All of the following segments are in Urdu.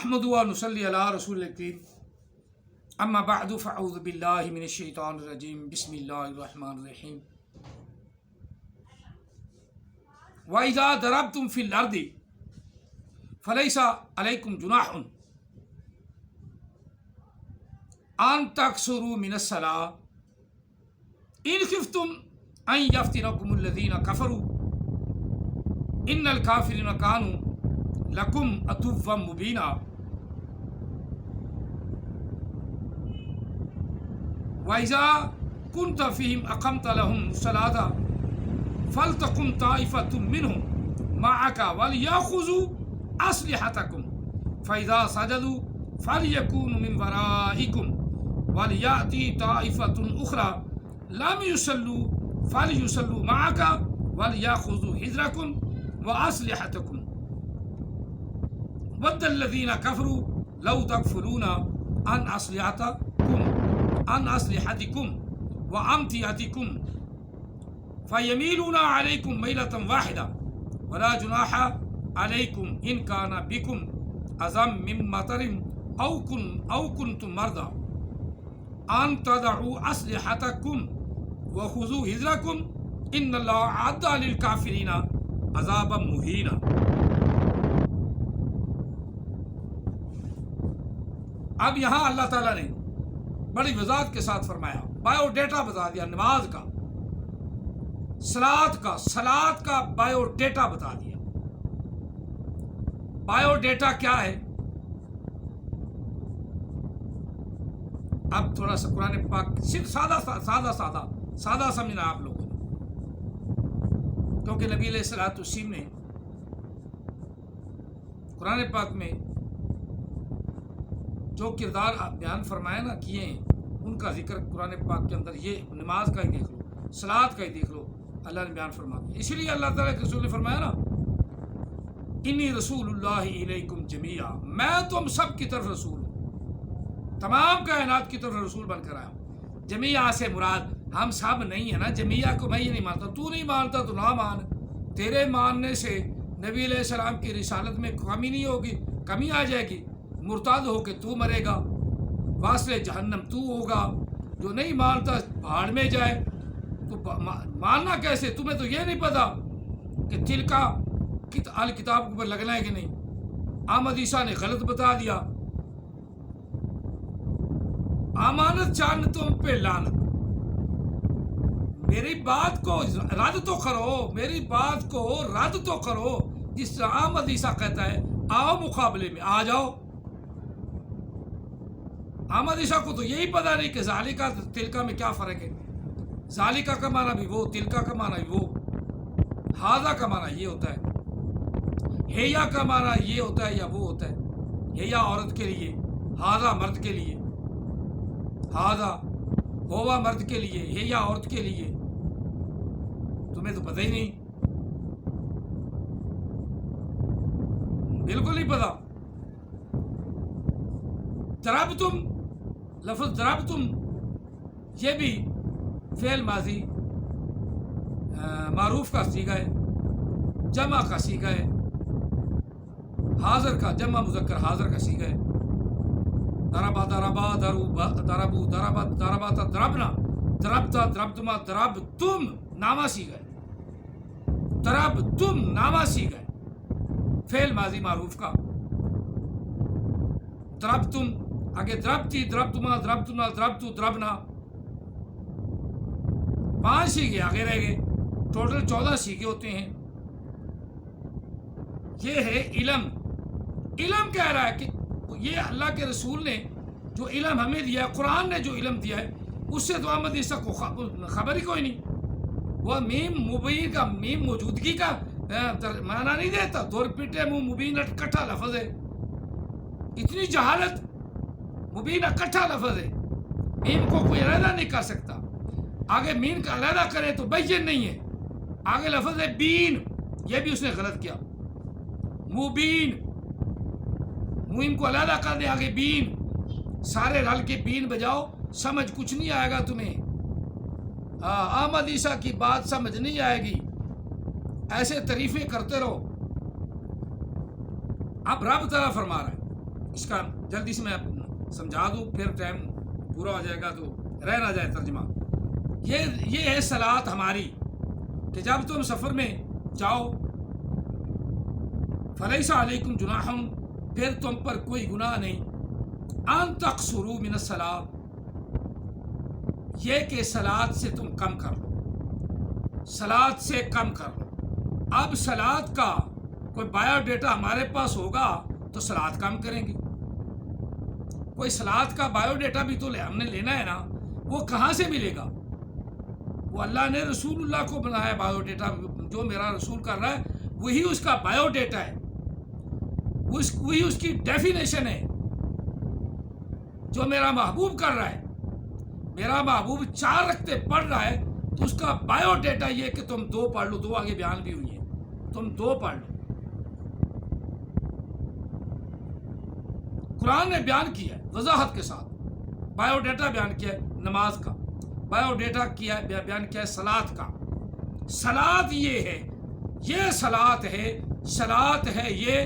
نحمد و نصلی علی رسول الکریم اما بعد فاعوذ باللہ من الشیطان الرجیم بسم اللہ الرحمن الرحیم وَإِذَا ضَرَبْتُمْ فِي الْأَرْضِ فَلَيْسَ عَلَيْكُمْ جُنَاحٌ أَن تَقْصُرُوا مِنَ الصَّلَاةِ إِنْ خِفْتُمْ أَن يَفْتِنَكُمُ الَّذِينَ كَفَرُوا إِنَّ الْكَافِرِينَ كَانُوا لَكُمْ عَدُوًّا مُبِينًا وَإِذَا كُنْتَ فِيهِمْ أَقَمْتَ لَهُمُ الصَّلَاةَ فَلْتَقُمْ طَائِفَةٌ مِّنْهُمْ مَعَكَ وَلْيَأْخُذُوا أَسْلِحَتَكُمْ فَإِذَا سَجَدُوا فَلْيَكُونُوا مِنْ وَرَائِكُمْ وَلْيَأْتِ طَائِفَةٌ أُخْرَى لَمْ يُصَلُّوا فَلْيُصَلُّوا مَعَكَ وَلْيَأْخُذُوا حِذْرَكُمْ وَأَسْلِحَتَكُمْ وَدَّ الَّذِينَ كَفَرُوا لَوْ تَغْفُلُونَ عَنْ أَسْلِحَتِكُمْ وَأَمْتِعَتِكُمْ فَيَمِيلُونَ عَلَيْكُمْ مَيْلَةً وَاحِدَةً وَلَا جُنَاحَ عَلَيْكُمْ إِنْ كَانَ بِكُمْ أَذًى مِّن مَطَرٍ أَوْ كُنْتُمْ مَرْضَىٰ أَن تَضَعُوا أَسْلِحَتَكُمْ وَخُذُوا حِذْرَكُمْ إِنَّ اللَّهَ أَعَدَّ لِلْكَافِرِينَ عَذَابًا مُهِينًا۔ اب یہاں اللہ تعالیٰ نے بڑی وضاحت کے ساتھ فرمایا، بایو ڈیٹا بتا دیا نماز کا، صلات کا بایو ڈیٹا بتا دیا۔ بایو ڈیٹا کیا ہے؟ اب تھوڑا سا قرآن پاک صرف سادہ سمجھنا آپ لوگوں نے، کیونکہ نبی علیہ الصلوۃ والسلام نے قرآن پاک میں جو کردار بیان فرمایا نا کیے ہیں، ان کا ذکر قرآن پاک کے اندر، یہ نماز کا ہی دیکھ لو، صلات کا ہی دیکھ لو، اللہ نے بیان فرما دیا۔ اسی لیے اللہ تعالیٰ کے رسول نے فرمایا نا، انی رسول اللہ الیکم جمیعا، میں تم سب کی طرف رسول ہوں، تمام کائنات کی طرف رسول بن کر آیا ہوں۔ جمیعا سے مراد ہم سب نہیں ہے نا، جمیعا کو میں یہ نہیں مانتا، تو نہیں مانتا تو نہ مان، تیرے ماننے سے نبی علیہ السلام کی رسالت میں کمی نہیں ہوگی، کمی آ جائے گی، مرتد ہو کے تو مرے گا، واصل جہنم تو ہوگا، جو نہیں مانتا بھاڑ میں جائے۔ تو ماننا کیسے؟ تمہیں تو یہ نہیں پتا کہ تلکا الکتاب کے اوپر لگنا ہے کہ نہیں۔ احمد عیسیٰ نے غلط بتا دیا، امانت چاند تم پہ لعنت۔ میری بات کو رد تو کرو، میری بات کو رد تو کرو۔ جس طرح احمد عیسیٰ کہتا ہے آؤ مقابلے میں، آ جاؤ۔ احمد عیسیٰ کو تو یہی پتا نہیں کہ ذالکا تلکا میں کیا فرق ہے۔ ذالکا کا معنی بھی وہ، تلکا کا معنی بھی وہ، ہاذا کا معنی یہ ہوتا ہے، ہیا کا معنی یہ ہوتا ہے یا وہ ہوتا ہے۔ ہیا عورت کے لیے، ہاذا مرد کے لیے، ہاذا ہوا مرد کے لیے، ہیا عورت کے لیے۔ تمہیں تو پتہ ہی نہیں، بالکل نہیں پتا۔ ضربتم، لفظ ضربتم یہ بھی فعل ماضی معروف کا صیغہ ہے، جمع کا صیغہ ہے، حاضر کا جمع مذکر حاضر کا صیغہ ہے۔ ضربا ضربا ضربو ضربت ضربات ضربنا ضربتا ضربتما ضربتم نامہ صیغہ ہے، ضربتم نامہ صیغہ ہے فعل ماضی معروف کا۔ ضربتم آگے ضربتی ضربتما ضربتنا ضربتو ضربنا، 5 سیغے آگے رہ گئے، ٹوٹل 14 سیغے ہوتے ہیں۔ یہ ہے علم۔ علم کہہ رہا ہے کہ یہ اللہ کے رسول نے جو علم ہمیں دیا ہے، قرآن نے جو علم دیا ہے، اس سے تو احمد عیسیٰ کو خبر ہی کوئی نہیں۔ وہ میم مبین کا، میم موجودگی کا معنی نہیں دیتا، دور پیٹے منہ مبین اکٹھا لفظ ہے۔ اتنی جہالت، مبین اکٹھا لفظ ہے، میم کو کوئی علیحدہ نہیں کر سکتا۔ آگے مین کا علیحدہ کرے تو بین نہیں ہے، آگے لفظ ہے بین، یہ بھی اس نے غلط کیا۔ مبین، میم کو علیحدہ کر دے، آگے بین، سارے رل کے بین بجاؤ، سمجھ کچھ نہیں آئے گا تمہیں۔ احمد عیسیٰ کی بات سمجھ نہیں آئے گی، ایسے تعریفیں کرتے رہو۔ اب رب تعالیٰ فرما رہا ہے اس کا جلدی سے میں سمجھا دوں، پھر ٹائم پورا ہو جائے گا تو رہ نہ جائے ترجمہ۔ یہ ہے صلاۃ ہماری کہ جب تم سفر میں جاؤ، فلیس علیکم جناح، پھر تم پر کوئی گناہ نہیں، ان تقصروا من الصلاۃ، یہ کہ صلاۃ سے تم کم کر لو، صلاۃ سے کم کر لو۔ اب صلاۃ کا کوئی بایو ڈیٹا ہمارے پاس ہوگا تو صلاۃ کم کریں گے، کوئی صلاۃ کا بایو ڈیٹا بھی تو ہم نے لینا ہے نا، وہ کہاں سے ملے گا؟ وہ اللہ نے رسول اللہ کو بنایا بایو ڈیٹا، جو میرا رسول کر رہا ہے وہی اس کا بایو ڈیٹا ہے، وہی اس کی ڈیفینیشن ہے جو میرا محبوب کر رہا ہے۔ میرا محبوب 4 رکعتیں پڑھ رہا ہے تو اس کا بایو ڈیٹا یہ کہ تم 2 پڑھ لو، 2 آگے بیان بھی ہوئی ہے، تم 2 پڑھ لو۔ قرآن نے بیان کیا ہے وضاحت کے ساتھ، بایو ڈیٹا بیان کیا ہے نماز کا، بایو ڈیٹا کیا ہے بیان کیا ہے صلاۃ کا۔ صلاۃ یہ ہے، یہ صلاۃ ہے، صلاۃ ہے یہ،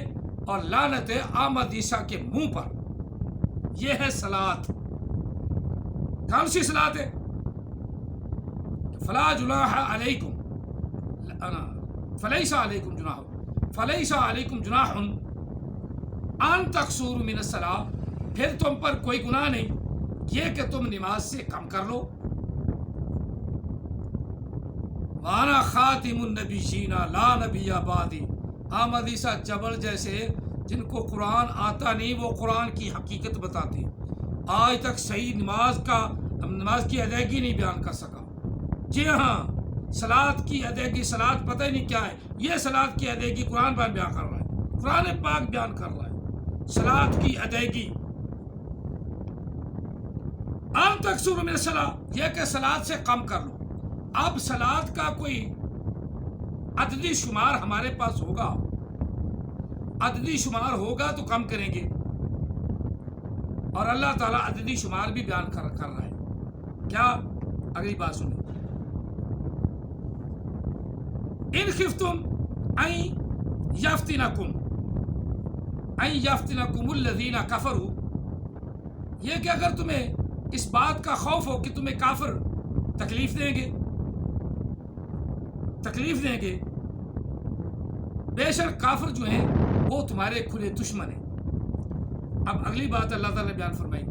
اور لعنت ہے احمد عیسیٰ کے منہ پر، یہ ہے صلاۃ۔ کون سی صلاۃ ہے؟ فلا جناح علیکم، فلیس علیکم جناح، فلیس علیکم جناح ان تقصروا من الصلاۃ، پھر تم پر کوئی گناہ نہیں یہ کہ تم نماز سے کم کر لو۔ وانا خاتم النبیین لا نبی بعدی، احمد عیسیٰ جبل جیسے جن کو قرآن آتا نہیں وہ قرآن کی حقیقت بتاتے ہیں، آج تک صحیح نماز کی ادائیگی نہیں بیان کر سکا۔ جی ہاں، صلاۃ کی ادائیگی، صلاۃ پتہ ہی نہیں کیا ہے، یہ صلاۃ کی ادائیگی قرآن بیان کر رہا ہے، قرآن پاک بیان کر رہا ہے صلاۃ کی ادائیگی۔ ان تقصروا من الصلاۃ، یہ کہ صلاۃ سے کم کر لو۔ اب صلاۃ کا کوئی عددی شمار ہمارے پاس ہوگا، عددی شمار ہوگا تو کم کریں گے، اور اللہ تعالیٰ عددی شمار بھی بیان کر رہا ہے۔ کیا؟ اگلی بات سنیں، ان خفتم ان یفتنکم الذین کفروا، یہ کہ اگر تمہیں اس بات کا خوف ہو کہ تمہیں کافر تکلیف دیں گے، تکلیف دیں گے، بے شک کافر جو ہیں وہ تمہارے کھلے دشمن ہیں۔ اب اگلی بات اللہ تعالیٰ نے بیان فرمائی،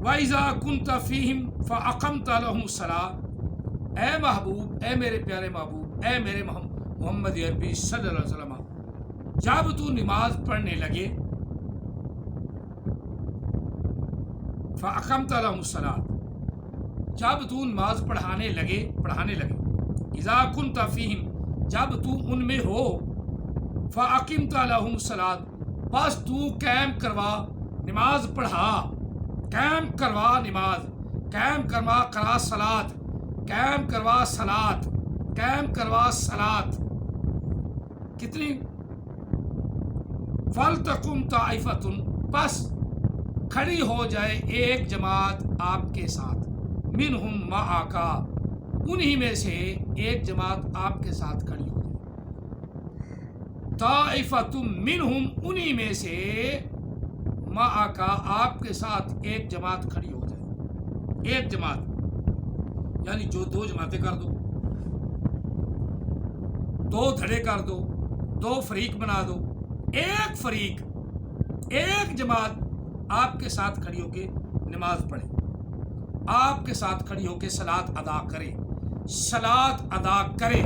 وَإِذَا كُنْتَ فِيهِمْ فَأَقَمْتَ لَهُمُ الصَّلَاةَ، اے محبوب، اے میرے پیارے محبوب، اے میرے محمد عربی صلی اللہ علیہ وسلم، جب تو نماز پڑھنے لگے، فَأَقَمْتَ لَهُمُ الصَّلَاةَ، جب تو نماز پڑھانے لگے، اِذَا كُنْتَ فِيهِمْ، جب تو ان میں ہو، فَأَقِمْتَ لَهُمُ الصَّلَاةَ، بس تو قائم کروا نماز، پڑھا، قائم کروا نماز، قائم کروا کرا صلاۃ، قائم کروا صلاۃ، قائم کروا صلاۃ۔ کتنی؟ فَلْتَقُمْ طَائِفَةٌ، بس کھڑی ہو جائے ایک جماعت آپ کے ساتھ، منہم معک، انہی میں سے ایک جماعت آپ کے ساتھ کھڑی ہو جائے، طائفۃ منہم، انہی میں سے، معک، آپ کے ساتھ ایک جماعت کھڑی ہو جائے، ایک جماعت یعنی جو 2 جماعتیں کر دو، 2 دھڑے کر دو، 2 فریق بنا دو، ایک فریق، ایک جماعت آپ کے ساتھ کھڑی ہو کے نماز پڑھے، آپ کے ساتھ کھڑی ہو کے صلاۃ ادا کرے، صلاۃ ادا کرے۔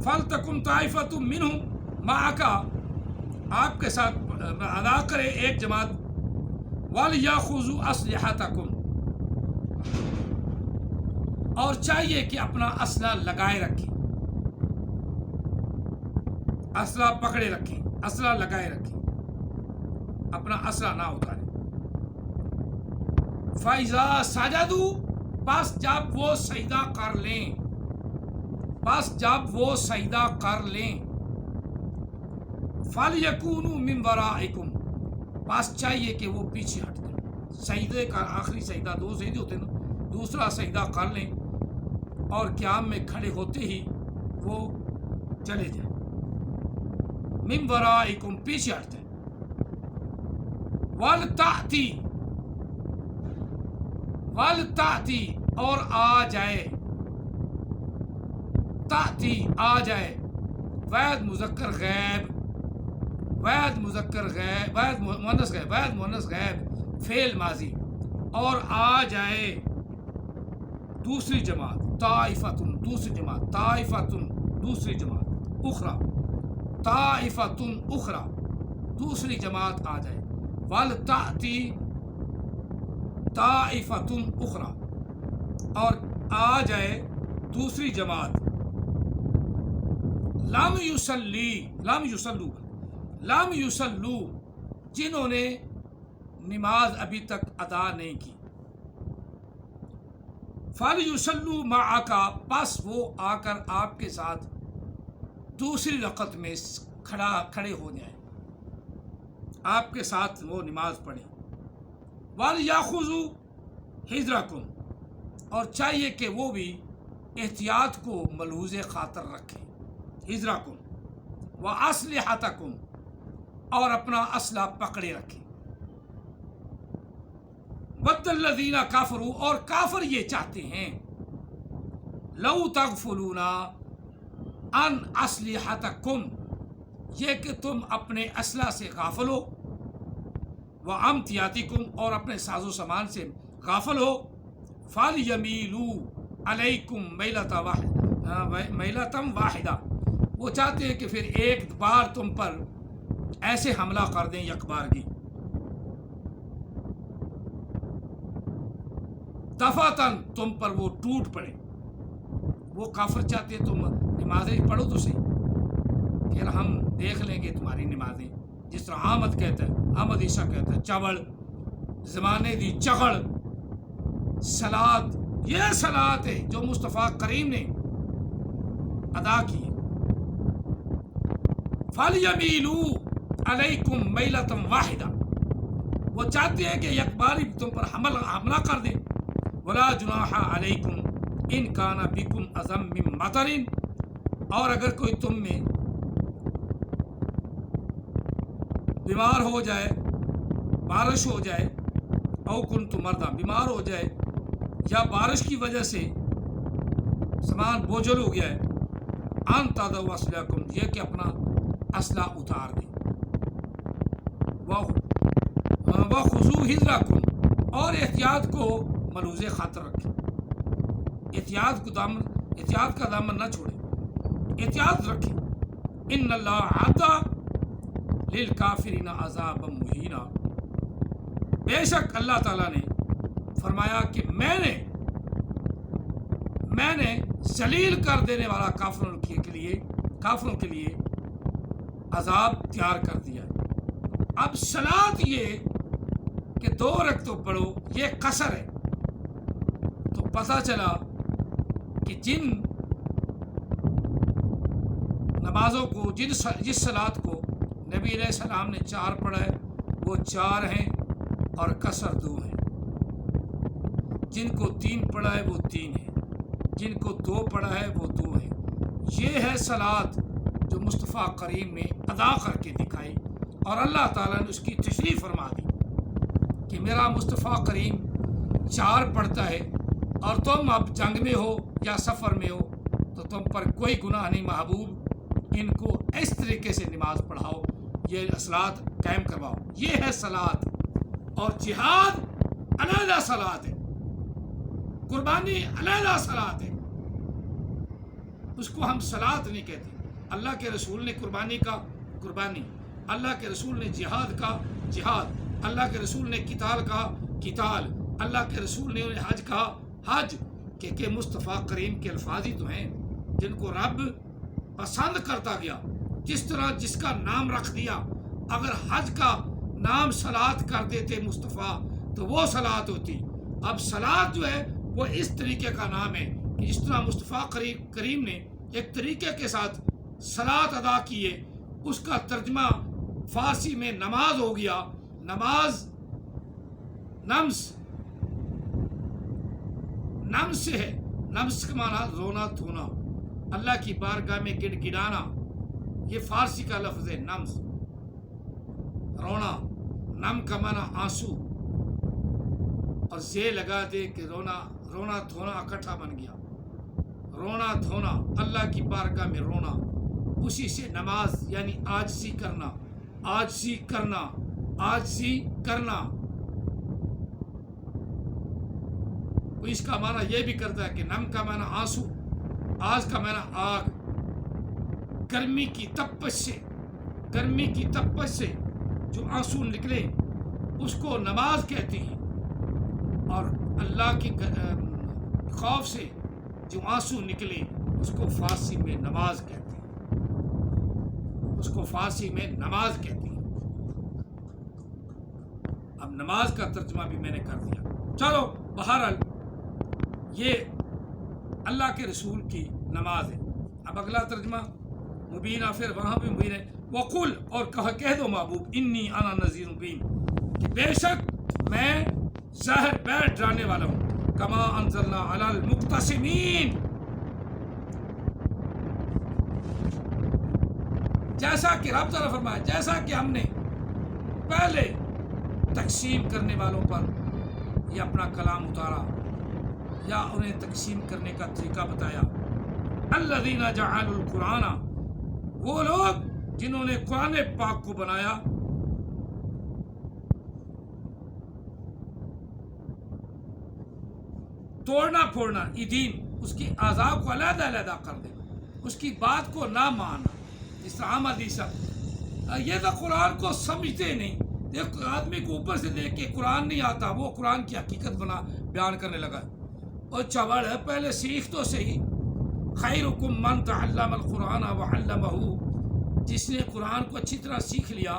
فَلْتَقُمْ طَائِفَةٌ مِّنْهُمْ مَعَكَ، آپ کے ساتھ ادا کرے ایک جماعت، وَلْيَأْخُذُوا أَسْلِحَتَكُمْ، اور چاہیے کہ اپنا اسلحہ لگائے رکھیں، اسلحہ پکڑے رکھیں، اسلحہ لگائے رکھیں، اپنا اسلحہ نہ اتاریں۔ فَإِذَا سَجَدُوا، بس جب وہ سجدہ کر لیں، بس جب وہ سجدہ کر لیں، فَلْيَكُونُوا مِنْ وَرَائِكُمْ، بس چاہیے کہ وہ پیچھے ہٹ جائیں۔ سجدے کا آخری سجدہ، 2 سجدے ہوتے ہیں نا، دوسرا سجدہ کر لیں اور قیام میں کھڑے ہوتے ہی وہ چلے جائیں. من ورائکم پیچھے ہٹتے ہیں. والتاتی اور آ جائے. تاتی آ جائے. وید مذکر غیب، وید مذکر غیب، وید مؤنث غیب، وید مؤنث غیب فعل ماضی. اور آ جائے دوسری جماعت. طائفتن دوسری جماعت. طائفتن دوسری جماعت. اخرى طائفتن اخرى دوسری جماعت آ جائے. والتاتی طائفتن اخرى اور آ جائے دوسری جماعت. لم یصلو جنہوں نے نماز ابھی تک ادا نہیں کی. فلیصلوا معک پس وہ آ کر آپ کے ساتھ دوسری رکعت میں کھڑے ہو جائیں، آپ کے ساتھ وہ نماز پڑھیں. وَلْيَأْخُذُوا حِذْرَكُمْ اور چاہیے کہ وہ بھی احتیاط کو ملحوظ خاطر رکھیں. حِذْرَكُمْ وَأَسْلِحَتَكُمْ اور اپنا اسلحہ پکڑے رکھیں. وَدَّ الَّذِينَ كَفَرُوا اور کافر یہ چاہتے ہیں لَوْ تَغْفُلُونَ عَنْ أَسْلِحَتَكُمْ یہ کہ تم اپنے اسلحہ سے غافل ہو. وَأَمْتِيَاتِكُمْ اور اپنے ساز و سامان سے غافل ہو. فَلْيَمِيلُوا عَلَيْكُمْ مَيْلَةً وَاحِدَةً وہ چاہتے ہیں کہ پھر ایک بار تم پر ایسے حملہ کر دیں یک بارگی. دفعتاً تم پر وہ ٹوٹ پڑے. وہ کافر چاہتے ہیں تم نمازیں پڑھو تو صحیح، پھر ہم دیکھ لیں گے تمہاری نمازیں. جس طرح احمد کہتا ہے، احمد عیسیٰ کہتا ہے چوڑ زمانے دی چغڑ صلات. یہ صلات ہے جو مصطفیٰ کریم نے ادا کی. فَلْيَمِيلُوا عَلَيْكُمْ مَيْلَةً وَاحِدَةً وہ چاہتے ہیں کہ یک باری تم پر حملہ کر دیں. وَلَا جُنَاحَ عَلَيْكُمْ إِنْ كَانَ بِكُمْ أَذًى مِّن مَطَرٍ اور اگر کوئی تم میں بیمار ہو جائے، بارش ہو جائے، او کنتم مرضی بیمار ہو جائے یا بارش کی وجہ سے سامان بوجھل ہو گیا ہے. ان تضعوا اسلحتکم یہ کہ اپنا اسلحہ اتار دیں. وَخُذُوا حِذْرَکُمْ اور احتیاط کو ملحوظ خاطر رکھیں. احتیاط کا دامن نہ چھوڑیں، احتیاط رکھیں. ان اللہ اعد للکافرین عذابا مہینا بے شک اللہ تعالیٰ نے فرمایا کہ میں نے ذلیل کر دینے والا کافروں کے لیے عذاب تیار کر دیا. اب صلاۃ یہ کہ 2 رکعتیں پڑھو یہ قصر ہے. تو پتہ چلا کہ جن نمازوں کو جس صلاۃ کو نبی علیہ السلام نے 4 پڑھا ہے وہ 4 ہیں اور قصر 2 ہیں. جن کو 3 پڑھا ہے وہ 3 ہیں، جن کو 2 پڑھا ہے وہ 2 ہیں. یہ ہے صلاۃ جو مصطفیٰ کریم نے ادا کر کے دکھائی اور اللہ تعالیٰ نے اس کی تشریح فرما دی کہ میرا مصطفیٰ کریم 4 پڑھتا ہے اور تم اب جنگ میں ہو یا سفر میں ہو تو تم پر کوئی گناہ نہیں. محبوب ان کو اس طریقے سے نماز پڑھاؤ، یہ صلاۃ قائم کرواؤ. یہ ہے صلاۃ. اور جہاد علیحدہ صلاۃ ہے، قربانی علیحدہ صلاۃ ہے. اس کو ہم صلاۃ نہیں کہتے. اللہ کے رسول نے قربانی کا قربانی، اللہ کے رسول نے جہاد کا جہاد، اللہ کے رسول نے قتال کا قتال، اللہ کے رسول نے حج کا حج. کہ مصطفیٰ کریم کے الفاظ ہی تو ہیں جن کو رب پسند کرتا گیا. جس طرح جس کا نام رکھ دیا، اگر حج کا نام صلاۃ کر دیتے مصطفیٰ تو وہ صلاۃ ہوتی. اب صلاۃ جو ہے وہ اس طریقے کا نام ہے کہ جس طرح مصطفیٰ کریم نے ایک طریقے کے ساتھ صلاۃ ادا کی ہے، اس کا ترجمہ فارسی میں نماز ہو گیا. نماز نمس سے ہے، نمس کا معنی رونا دھونا، اللہ کی بارگاہ میں گڑ گڑانا، یہ فارسی کا لفظ ہے نمس، رونا، نم کا معنی آنسو، اور زے لگا دے کہ رونا دھونا اکٹھا بن گیا، رونا دھونا، اللہ کی بارگاہ میں رونا، اسی سے نماز یعنی عاجزی کرنا، عاجزی کرنا، عاجزی کرنا۔ اس کا معنی یہ بھی کرتا ہے کہ نم کا معنی آنسو، آج کا معنی آگ، گرمی کی تپش سے جو آنسو نکلے اس کو نماز کہتے ہیں، اور اللہ کی خوف سے جو آنسو نکلے اس کو فارسی میں نماز کہتے ہیں، اب نماز کا ترجمہ بھی میں نے کر دیا۔ چلو بہرحال یہ اللہ کے رسول کی نماز ہے۔ اب اگلا ترجمہ مبینہ، پھر وہاں بھی مبین ہے، وقل، اور کہہ دو محبوب، انی انا نذیر مبین، کہ بے شک میں ظاہر بیٹھ ڈرانے والا ہوں، کما انزلنا علی المقتسمین، جیسا کہ رب تعالیٰ فرمایا جیسا کہ ہم نے پہلے تقسیم کرنے والوں پر یہ اپنا کلام اتارا یا انہیں تقسیم کرنے کا طریقہ بتایا۔ الذین جعلوا القرآن، وہ لوگ جنہوں نے قرآن پاک کو بنایا توڑنا پھوڑنا، دین اس کی اعضاء کو علیحدہ علیحدہ کر دے، اس کی بات کو نہ ماننا، اس طرح عام حدیث یہ تو قرآن کو سمجھتے نہیں، ایک آدمی کو اوپر سے دیکھ کے قرآن نہیں آتا، وہ قرآن کی حقیقت بیان کرنے لگا، اور چوڑ ہے پہلے سیکھ تو صحیح، خیرکم من تعلم القرآن وعلمہ، جس نے قرآن کو اچھی طرح سیکھ لیا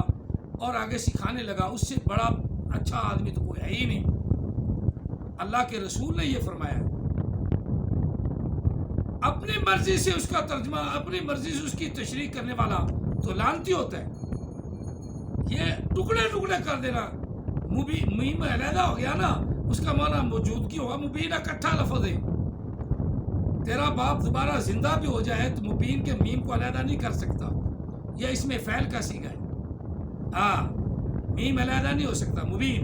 اور آگے سکھانے لگا، اس سے بڑا اچھا آدمی تو کوئی ہے ہی نہیں۔ اللہ کے رسول نے یہ فرمایا ہے، اپنی مرضی سے اس کا ترجمہ، اپنی مرضی سے اس کی تشریح کرنے والا تو لعنتی ہوتا ہے۔ یہ ٹکڑے ٹکڑے کر دینا، میم علیحدہ ہو گیا نا، اس کا معنی موجودگی ہوگا، مبین اکٹھا لفظ ہے۔ تیرا باپ دوبارہ زندہ بھی ہو جائے تو مبین کے میم کو علیحدہ نہیں کر سکتا، یہ اس میں فعل کا صیغہ ہے، ہاں میم علیحدہ نہیں ہو سکتا۔ مبین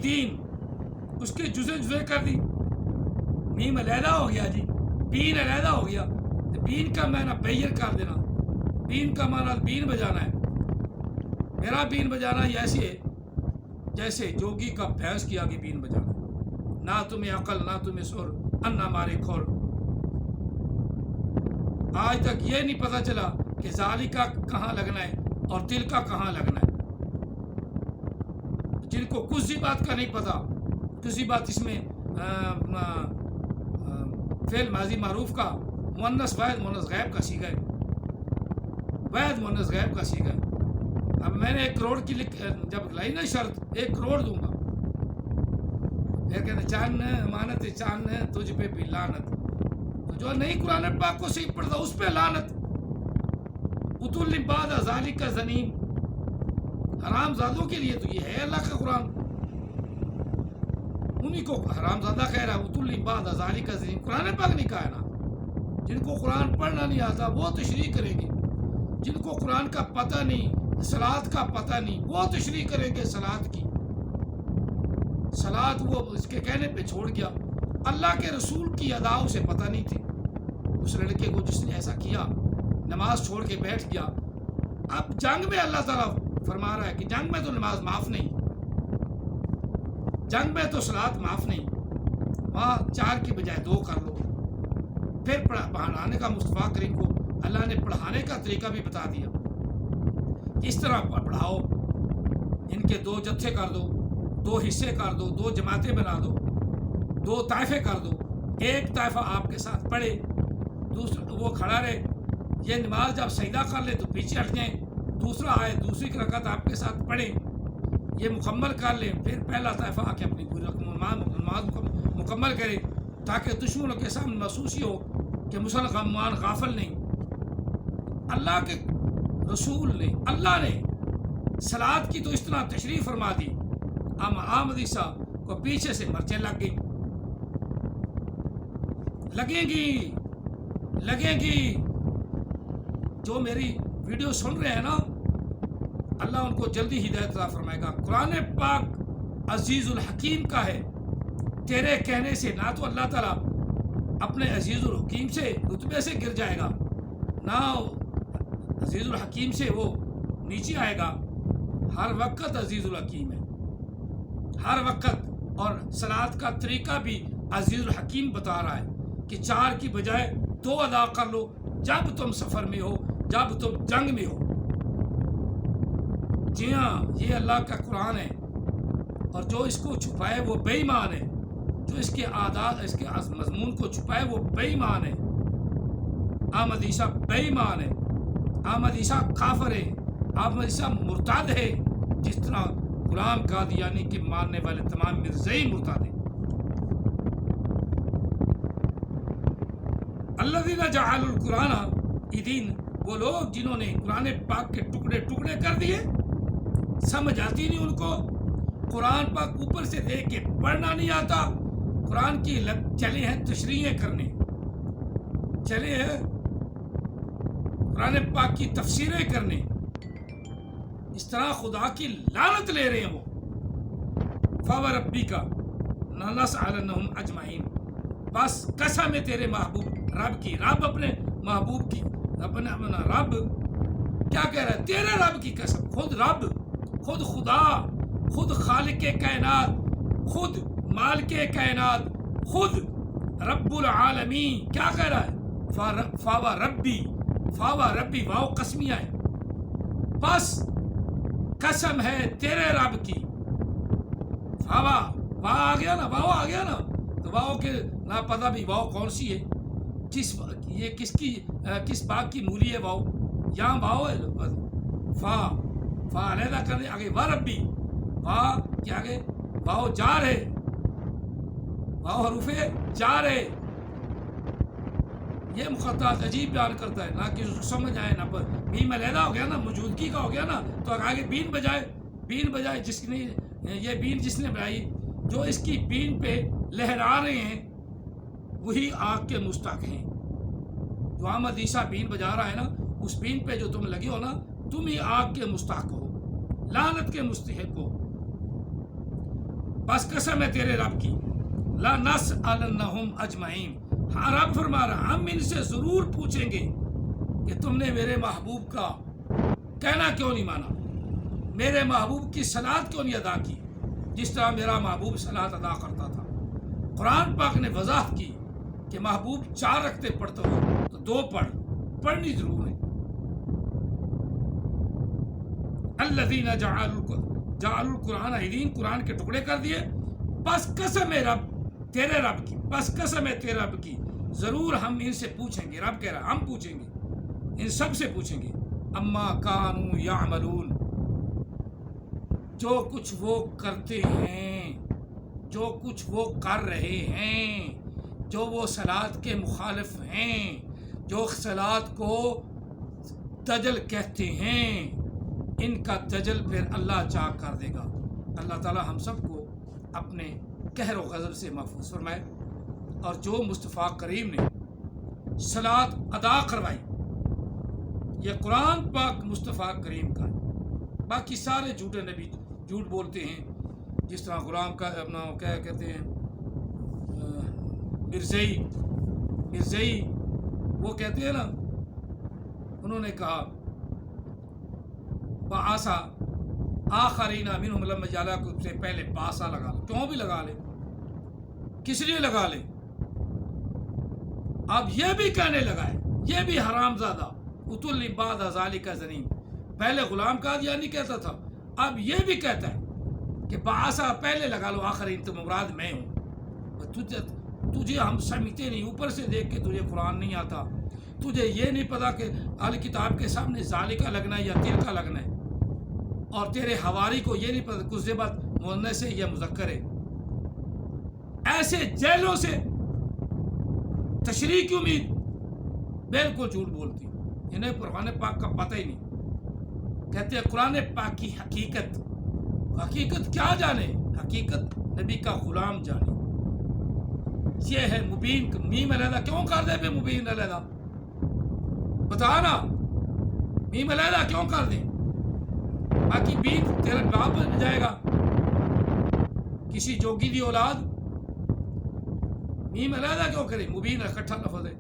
دین اس کے جزے کر دی، میم علیحدہ ہو گیا جی، بین علیحدہ ہو گیا، تو بین کا معنی بیر کر دینا، بین کا معنی بین بجانا ہے، میرا بین بجانا یہ ایسے ہے جیسے جوگی کا بھینس کی آگے بین بجانا، نہ تمہیں عقل نہ تمہیں سر، انا مارے کھور۔ آج تک یہ نہیں پتا چلا کہ ذالی کا کہاں لگنا ہے اور دل کا کہاں لگنا ہے، جن کو کسی بات کا نہیں پتا، کسی بات اس میں فعل ماضی معروف کا مؤنث واحد مؤنث غائب کا صیغہ ہے، واحد مؤنث غائب کا صیغہ ہے۔ اب میں نے 1 کروڑ کی جب لائی نا شرط 1 کروڑ دوں گا، پھر کہتے چاند امانت چاند تجھ پہ بھی لعنت، تو جو نہیں قرآن پاک کو صحیح پڑھتا اس پہ لعنت۔ اتل بعد ذالک زنیم، حرام زادوں کے لیے تو یہ ہے اللہ کا قرآن، انہی کو حرام زادہ کہہ رہا ہے، اتل بعد ذالک زنیم، قرآن پاک نہیں کہا نا۔ جن کو قرآن پڑھنا نہیں آتا وہ تشریح کریں گے، جن کو قرآن کا پتہ نہیں، صلاۃ کا پتہ نہیں، وہ تشریح کریں گے صلاۃ کی۔ صلاۃ وہ اس کے کہنے پہ چھوڑ گیا، اللہ کے رسول کی ادا اسے پتہ نہیں تھی، اس لڑکے کو جس نے ایسا کیا، نماز چھوڑ کے بیٹھ گیا۔ اب جنگ میں اللہ تعالیٰ فرما رہا ہے کہ جنگ میں تو نماز معاف نہیں، جنگ میں تو صلاۃ معاف نہیں، وہاں 4 کی بجائے 2 کر لو۔ پھر پڑھانے کا مصطفیٰ کریم کو اللہ نے پڑھانے کا طریقہ بھی بتا دیا، اس طرح پڑھاؤ، ان کے 2 جتھے کر دو، 2 حصے کر دو، 2 جماعتیں بنا دو، 2 طائفے کر دو، ایک طائفہ آپ کے ساتھ پڑھے، دوسرا وہ کھڑا رہے، یہ نماز جب سجدہ کر لے تو پیچھے ہٹ جائیں، دوسرا آئے دوسری رکعت آپ کے ساتھ پڑھیں، یہ مکمل کر لیں، پھر پہلا طائفہ آ کے اپنی پوری نماز مکمل کرے، تاکہ دشمنوں کے سامنے محسوس ہی ہو کہ مسلمان غافل نہیں۔ اللہ کے رسول نے، اللہ نے صلاۃ کی تو اس طرح تشریح فرما دی، احمدی صاحب کو پیچھے سے مرچیں لگ گئی، لگیں گی. جو میری ویڈیو سن رہے ہیں نا، اللہ ان کو جلدی ہدایت عطا فرمائے گا. قرآن پاک عزیز الحکیم کا ہے. تیرے کہنے سے نہ تو اللہ تعالیٰ اپنے عزیز الحکیم سے رتبے سے گر جائے گا، نہ عزیز الحکیم سے وہ نیچے آئے گا. ہر وقت عزیز الحکیم ہے، ہر وقت. اور صلاۃ کا طریقہ بھی عزیز الحکیم بتا رہا ہے کہ 4 کی بجائے 2 ادا کر لو جب تم سفر میں ہو، جب تم جنگ میں ہو. جی ہاں، یہ اللہ کا قرآن ہے، اور جو اس کو چھپائے وہ بے ایمان ہے. جو اس کے عادات، اس کے مضمون کو چھپائے وہ بے ایمان ہے. احمد عیسیٰ بے ایمان ہے، احمد عیسیٰ کافر ہے، احمد عیسیٰ مرتد ہے، جس طرح غلام قادیانی کے ماننے والے تمام مرزائی مرتد ہیں. الذین جعلوا القرآن عیدین، وہ لوگ جنہوں نے قرآن پاک کے ٹکڑے ٹکڑے کر دیے. سمجھ آتی نہیں ان کو. قرآن پاک اوپر سے دیکھ کے پڑھنا نہیں آتا. قرآن کی چلے ہیں تشریحیں کرنے، چلے ہیں قرآن پاک کی تفسیریں کرنے. اس طرح خدا کی لعنت لے رہے ہیں وہ. فَوَرَبِّكَ لَنَسْأَلَنَّهُمْ أَجْمَعِينَ، بس قسم ہے تیرے محبوب رب کی. رب اپنے محبوب کی، اپنا رب کیا کہہ رہا ہے؟ تیرے رب کی قسم. خود رب، خود خدا، خود خالق کائنات، خود مالک کائنات، خود رب العالمین کیا کہہ رہا ہے؟ فاوا ربی، واو قسمیہ ہے. بس قسم ہے تیرے رب کی. فاوا، واو آ گیا نا، واو آ گیا نا، تو واو کے نہ پتہ بھی واو کون سی ہے، یہ کس باغ کی مولی ہے واو. یہاں واو ہے. فا علیحدہ کر دے آگے. وا ربی، وا کیا آگے واو جار ہے، واو حروف جار ہے. یہ مخططات عجیب بیان کرتا ہے، نہ کہ اس کو سمجھ آئے نہ پر. بین علیحدہ ہو گیا نا، موجودگی کا ہو گیا نا، تو آگے بین بجائے جس نے یہ بین جس نے بنائی، جو اس کی بین پہ لہرا رہے ہیں وہی آگ کے مستحق ہیں. جو احمد عیسیٰ بین بجا رہا ہے نا، اس بین پہ جو تم لگے ہو نا، تم ہی آگ کے مستحق ہو، لعنت کے مستحق ہو. بس قسم ہے تیرے رب کی. لَنَسْأَلَنَّهُمْ أَجْمَعِينَ، ہاں رب فرما رہا ہم ان سے ضرور پوچھیں گے کہ تم نے میرے محبوب کا کہنا کیوں نہیں مانا، میرے محبوب کی صلاۃ کیوں نہیں ادا کی جس طرح میرا محبوب صلاۃ ادا کرتا تھا. قرآن پاک نے وضاحت کی کہ محبوب 4 رکعتیں پڑھتا ہو تو 2 پڑھنی ضرور ہے. الذین جعلوا القرآن عیدین، قرآن کے ٹکڑے کر دیے. بس قسم ہے رب تیرے رب کی، بس قسم ہے تیرے رب کی، ضرور ہم ان سے پوچھیں گے. رب کہہ رہا ہم پوچھیں گے، ان سب سے پوچھیں گے. اما کانوا یعملون، جو کچھ وہ کرتے ہیں، جو کچھ وہ کر رہے ہیں، جو وہ صلاۃ کے مخالف ہیں، جو صلاۃ کو دجل کہتے ہیں، ان کا دجل پھر اللہ چاک کر دے گا. اللہ تعالی ہم سب کو اپنے قہر و غضب سے محفوظ فرمائے. اور جو مصطفیٰ کریم نے صلاۃ ادا کروائی، یہ قرآن پاک مصطفیٰ کریم کا ہے. باقی سارے جھوٹے نبی جھوٹ بولتے ہیں، جس طرح غلام کا اپنا کیا کہتے ہیں مرزائی وہ کہتے ہیں نا، انہوں نے کہا بآسا آخرین منہم لما جعلکم، سے پہلے باسا لگا لے. کیوں بھی لگا لے، کس لیے لگا لے؟ اب یہ بھی کہنے لگا ہے، یہ بھی حرام زادہ اتل بعد ذالک زنیم. پہلے غلام قادیانی کہتا تھا، اب یہ بھی کہتا ہے کہ بآسا پہلے لگا لو، آخرین تو مراد میں ہوں. تجھے ہم سمجھتے نہیں، اوپر سے دیکھ کے تجھے قرآن نہیں آتا، تجھے یہ نہیں پتا کہ اہل کتاب کے سامنے ذالکہ لگنا ہے یا تلکہ لگنا ہے، اور تیرے حواری کو یہ نہیں پتا کچھ دیر بعد مؤنث ہے یا مذکر ہے. ایسے جیلوں سے تشریح کی امید، بالکل جھوٹ بولتی، انہیں قرآن پاک کا پتہ ہی نہیں. کہتے ہیں قرآن پاک کی حقیقت کیا جانے؟ حقیقت نبی کا غلام جانے. یہ ہے مبین. میم علیحدہ کیوں کر دے پہ مبین علیحدہ؟ بتا نا، میم علیحدہ کیوں کر دیں؟ باقی بین تیرا باپ بن جائے گا کسی جوگی دی اولاد. میم علیحدہ کیوں کرے؟ مبین اکٹھا لفظ ہے.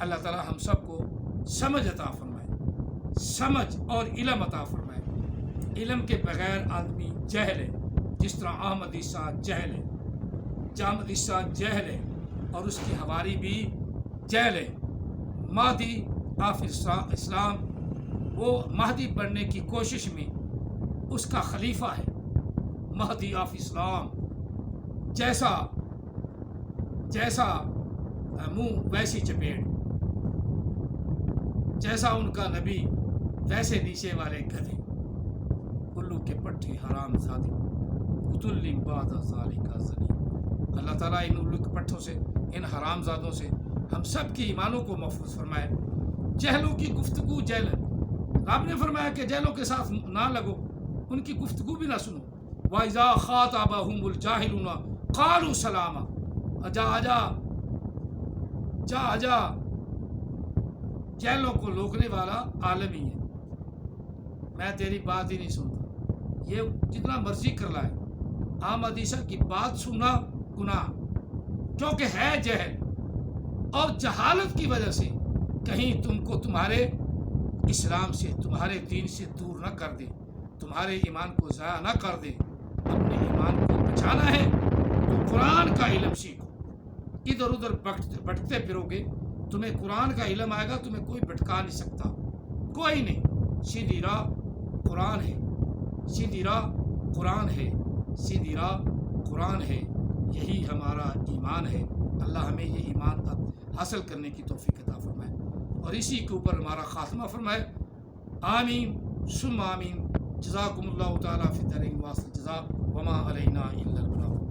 اللہ تعالی ہم سب کو سمجھ عطا فرمائے، سمجھ اور علم عطا فرمائے. علم کے بغیر آدمی جہل ہے، جس طرح احمد عیسیٰ جہل ہے، جامد عیسیٰ جہل ہے، اور اس کی حواری بھی جہل ہے. مہدی آف اسلام وہ مہدی بننے کی کوشش میں اس کا خلیفہ ہے. مہدی آف اسلام جیسا منہ ویسی چپیڑ، جیسا ان کا نبی ویسے نیچے والے گدھے. الو کے پٹھے حرام زادے اتلم بعد ذالک زنی. اللہ تعالیٰ ان الو کے پٹھوں سے، ان حرام زادوں سے ہم سب کی ایمانوں کو محفوظ فرمائے. جہلوں کی گفتگو جہل، رب نے فرمایا کہ جہلوں کے ساتھ نہ لگو، ان کی گفتگو بھی نہ سنو. وَإِذَا خَاطَبَهُمُ الْجَاهِلُونَ قَالُوا سَلَامًا. جا جہلوں کو روکنے والا عالم ہی ہے. میں تیری بات ہی نہیں سنتا، یہ جتنا مرضی کر لائے. احمد عیسیٰ کی بات سننا گناہ، کیونکہ ہے جہل، اور جہالت کی وجہ سے کہیں تم کو تمہارے اسلام سے، تمہارے دین سے دور نہ کر دے، تمہارے ایمان کو ضائع نہ کر دے. اپنے ایمان کو بچانا ہے تو قرآن کا علم سیکھو. ادھر ادھر بھٹکتے پھرو گے، تمہیں قرآن کا علم آئے گا، تمہیں کوئی بھٹکا نہیں سکتا، کوئی نہیں. سیدھی راہ قرآن ہے، سیدھی راہ قرآن ہے، سیدھی راہ قرآن ہے. یہی ہمارا ایمان ہے. اللہ ہمیں یہ ایمان حاصل کرنے کی توفیق عطا فرمائے اور اسی کے اوپر ہمارا خاتمہ فرمائے. آمین ثم آمین. جزاکم اللہ تعالیٰ فی